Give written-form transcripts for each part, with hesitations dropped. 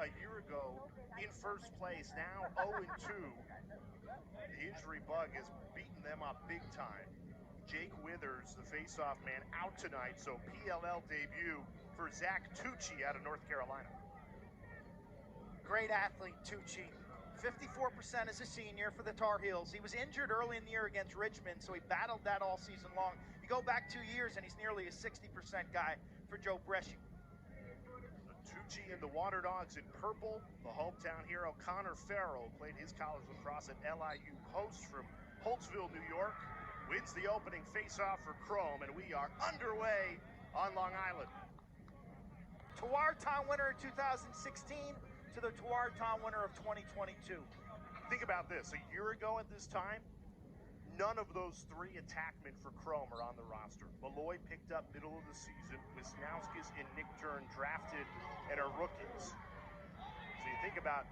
A year ago in first place, now 0-2. The injury bug has beaten them up big time. Jake Withers, the face-off man, out tonight, so PLL debut for Zac Tucci out of North Carolina. Great athlete, Tucci. 54% as a senior for the Tar Heels. He was injured early in the year against Richmond, so he battled that all season long. You go back 2 years, and he's nearly a 60% guy for Joe Bresci. Tucci and the Waterdogs in purple. The hometown hero Connor Farrell played his college lacrosse at LIU Post from Holtzville, New York. Wins the opening face-off for Chrome, and we are underway on Long Island. Tewaaraton winner in 2016 to the Tewaaraton winner of 2022. Think about this. A year ago at this time, none of those three attackmen for Chrome are on the roster. Malloy picked up middle of the season. Wisnauskas and Nick Turn drafted and are rookies. So you think about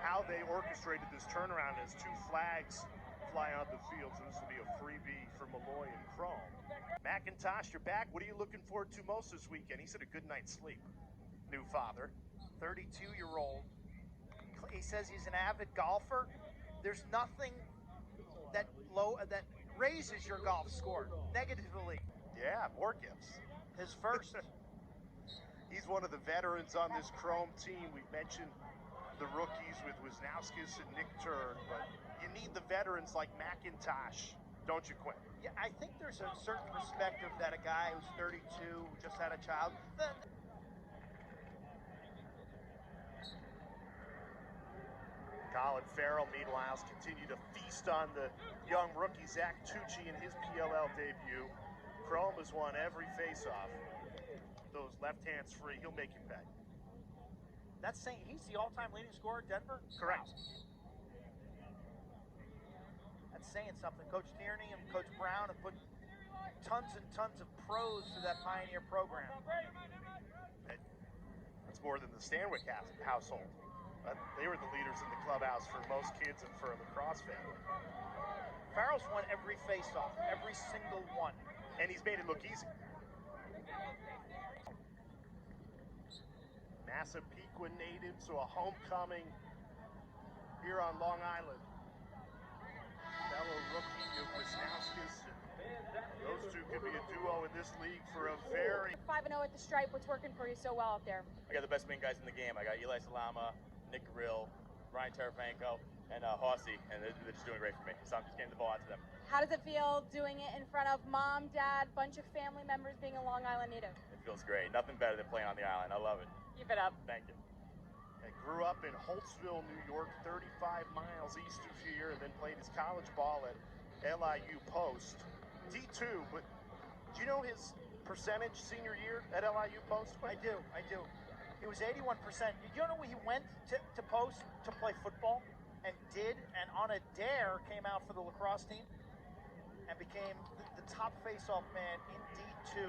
how they orchestrated this turnaround as two flags fly on the field. So this will be a freebie for Malloy and Chrome. McIntosh, you're back. What are you looking forward to most this weekend? He said a good night's sleep. New father. 32-year-old. He says he's an avid golfer. There's nothing that raises your golf score negatively. Yeah, more gifts. His first. He's one of the veterans on this Chrome team. We've mentioned the rookies with Wisnauskas and Nick Turn, but you need the veterans like McIntosh, don't you, Quinn? Yeah, I think there's a certain perspective that a guy who's 32, who just had a child, Colin Farrell, meanwhile, has continued to feast on the young rookie Zac Tucci in his PLL debut. Chrome has won every face-off. Those left hands free, he'll make you pay. That's saying he's the all-time leading scorer at Denver? Correct. Wow. That's saying something. Coach Tierney and Coach Brown have put tons and tons of pros through that Pioneer program. That's more than the Stanwyck household. They were the leaders in the clubhouse for most kids and for a lacrosse family. Farrell's won every face-off, every single one. And he's made it look easy. Massapequa native, so a homecoming here on Long Island. Fellow rookie of Wisnauskas. Those two could be a duo in this league for a very... 5-0 at the stripe. What's working for you so well out there? I got the best main guys in the game. I got Eli Salama, Nick Grill, Ryan Tarafanko, and Hossey, and they're just doing great for me. So I'm just getting the ball out to them. How does it feel doing it in front of mom, dad, bunch of family members, being a Long Island native? It feels great. Nothing better than playing on the island. I love it. Keep it up. Thank you. I grew up in Holtzville, New York, 35 miles east of here, and then played his college ball at LIU Post. D2, but do you know his percentage senior year at LIU Post? I do. It was 81%. Did you know he went to Post to play football and on a dare came out for the lacrosse team and became the top face-off man in D2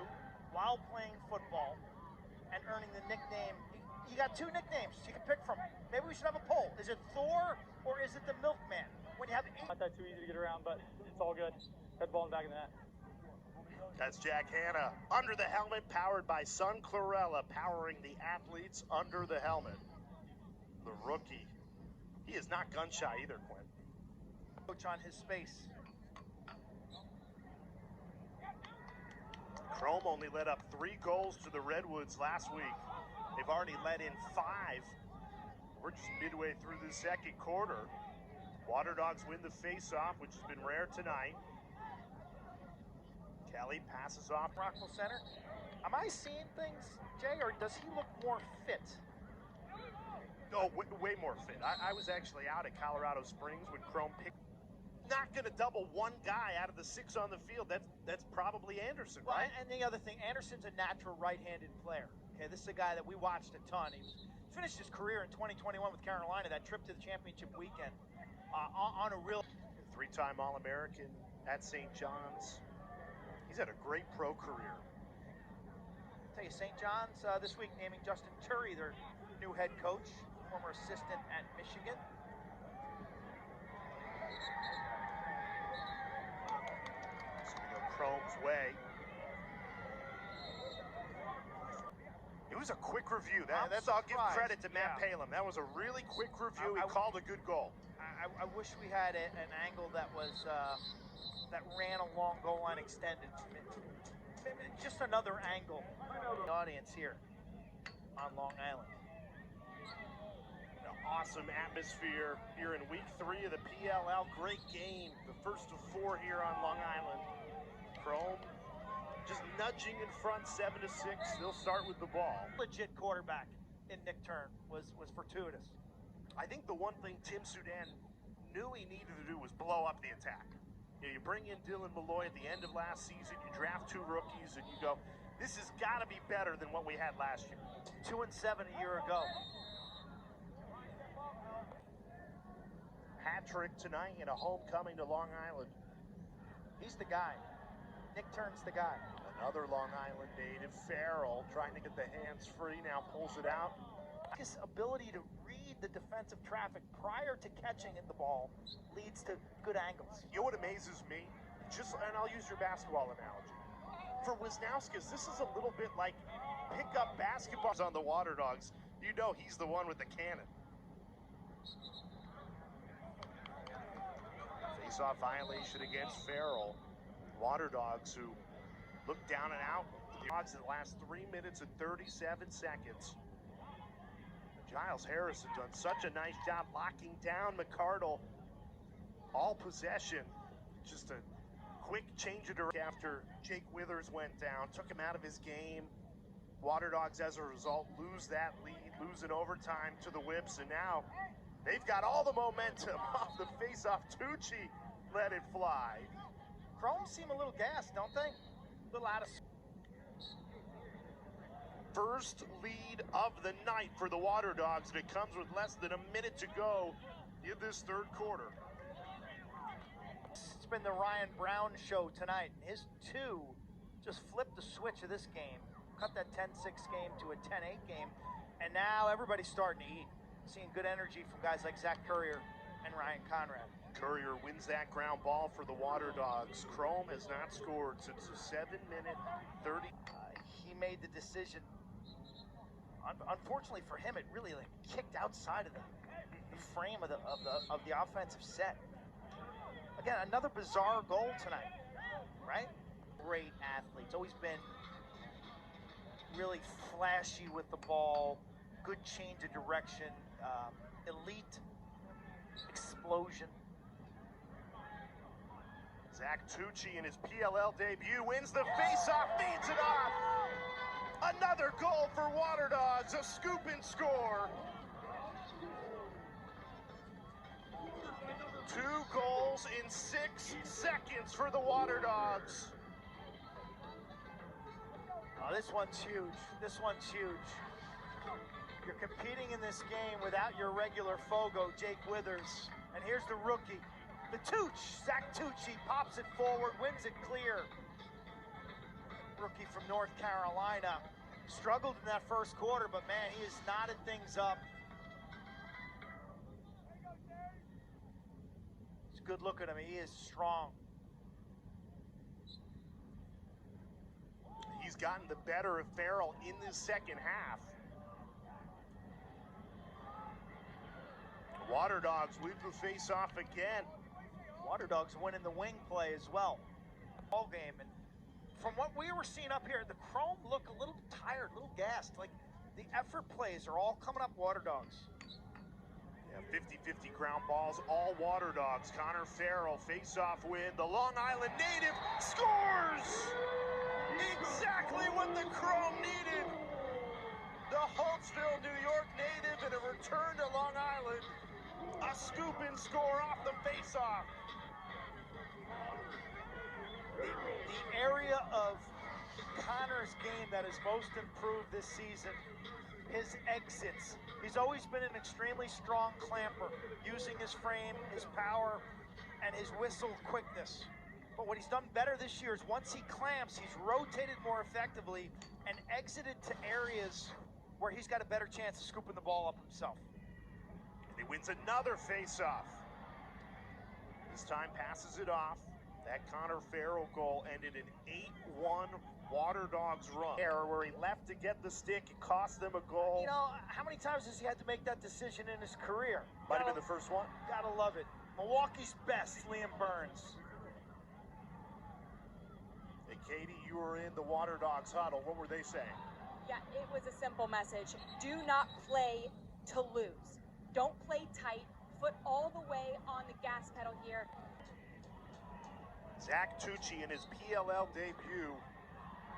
while playing football and earning the nickname. You got two nicknames you can pick from. Maybe we should have a poll. Is it Thor or is it the Milkman? When you have Not that too easy to get around, but it's all good. Got the ball in the back of the net. That's Jack Hanna. Under the helmet, powered by Sun Chlorella, powering the athletes under the helmet. The rookie. He is not gun shy either, Quinn. Coach on his space. Chrome only let up 3 goals to the Redwoods last week. They've already let in 5. We're just midway through the second quarter. Waterdogs win the face-off, which has been rare tonight. Kelly passes off. Rockville Center. Am I seeing things, Jay, or does he look more fit? Oh, way more fit. I was actually out at Colorado Springs when Chrome picked. Not going to double one guy out of the 6 on the field. That's probably Anderson, right? And the other thing, Anderson's a natural right-handed player. Okay, this is a guy that we watched a ton. He finished his career in 2021 with Carolina, that trip to the championship weekend, on a real... 3-time All-American at St. John's. He's had a great pro career. I'll tell you, St. John's this week naming Justin Turry their new head coach, former assistant at Michigan. So we go Chrome's way. It was a quick review. I'm I'll give surprised. credit to Matt Yeah. Palin. That was a really quick review. He called a good goal. I wish we had an angle that was that ran along goal line extended. Maybe just another angle. The audience here on Long Island. An awesome atmosphere here in week 3 of the PLL. Great game. The first of 4 here on Long Island. Chrome just nudging in front 7-6. They'll start with the ball. Legit quarterback in Nick Turn was fortuitous. I think the one thing Tim Sudan knew he needed to do was blow up the attack. You bring in Dylan Malloy at the end of last season, you draft 2 rookies, and you go, this has got to be better than what we had last year. 2-7 a year ago. Hat trick tonight in a homecoming to Long Island. He's the guy. Nick Turn's the guy. Another Long Island native, Farrell, trying to get the hands free, now pulls it out. His ability to read the defensive traffic prior to catching the ball leads to good angles. You know what amazes me? And I'll use your basketball analogy. For Wisnauskas, this is a little bit like pickup basketball on the Waterdogs. You know he's the one with the cannon. Face-off violation against Farrell. Waterdogs who look down and out. The Dogs in the last 3 minutes and 37 seconds. Giles Harris has done such a nice job locking down McCardle. All possession. Just a quick change of direction after Jake Withers went down. Took him out of his game. Waterdogs, as a result, lose that lead. Lose in overtime to the Whips. And now they've got all the momentum off the face-off. Tucci let it fly. Chrome seem a little gassed, don't they? A little out of... First lead of the night for the Waterdogs, and it comes with less than a minute to go in this 3rd quarter. It's been the Ryan Brown show tonight. His 2 just flipped the switch of this game, cut that 10-6 game to a 10-8 game, and now everybody's starting to eat. Seeing good energy from guys like Zach Currier and Ryan Conrad. Currier wins that ground ball for the Waterdogs. Chrome has not scored since the 7-minute 30. He made the decision. Unfortunately for him, it really kicked outside of the frame of the offensive set. Again, another bizarre goal tonight, right? Great athletes, always been really flashy with the ball, good change of direction, elite explosion. Zac Tucci in his PLL debut wins the face-off, feeds it off. Another goal for Waterdogs, a scoop and score. 2 goals in 6 seconds for the Waterdogs. Oh, this one's huge. This one's huge. You're competing in this game without your regular Fogo, Jake Withers. And here's the rookie. The Tooch, Zac Tucci, pops it forward, wins it clear. Rookie from North Carolina. Struggled in that first quarter, but man, he has knotted things up. It's a good look at him. He is strong. He's gotten the better of Farrell in this second half. Waterdogs lead the face-off again. Waterdogs winning the wing play as well. Ball game, and from what we were seeing up here, the Chrome look a little tired, a little gassed. Like the effort plays are all coming up Waterdogs. Yeah, 50-50 ground balls, all Waterdogs. Connor Farrell, face-off win. The Long Island native scores! Exactly what the Chrome needed. The Holtzville, New York native in a return to Long Island. A scoop and score off the face-off. The area of Connor's game that has most improved this season, his exits. He's always been an extremely strong clamper, using his frame, his power, and his whistle quickness. But what he's done better this year is once he clamps, he's rotated more effectively and exited to areas where he's got a better chance of scooping the ball up himself. He wins another face-off. This time passes it off. That Connor Farrell goal ended an 8-1 Waterdogs run. Error where he left to get the stick, it cost them a goal. You know, how many times has he had to make that decision in his career? Might have been the first one. Gotta love it. Milwaukee's best, Liam Burns. Hey, Katie, you were in the Waterdogs huddle. What were they saying? Yeah, it was a simple message. Do not play to lose. Don't play tight. Foot all the way on the gas pedal here. Zac Tucci in his PLL debut,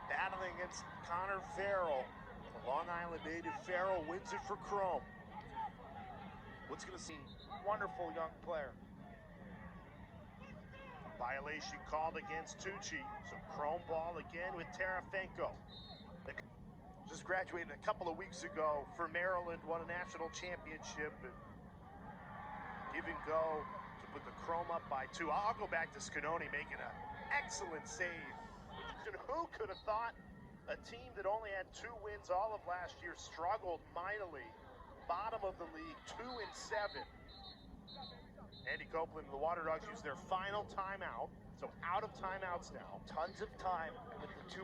battling against Connor Farrell. The Long Island native Farrell wins it for Chrome. What's going to see? Wonderful young player. Violation called against Tucci. So Chrome ball again with Tarafenko. Just graduated a couple of weeks ago for Maryland, won a national championship. And give and go to put the Chrome up by 2. I'll go back to Scanoni making an excellent save. And who could have thought a team that only had 2 wins all of last year struggled mightily. Bottom of the league, 2-7. Andy Copeland and the Waterdogs use their final timeout. So out of timeouts now. Tons of time with the 2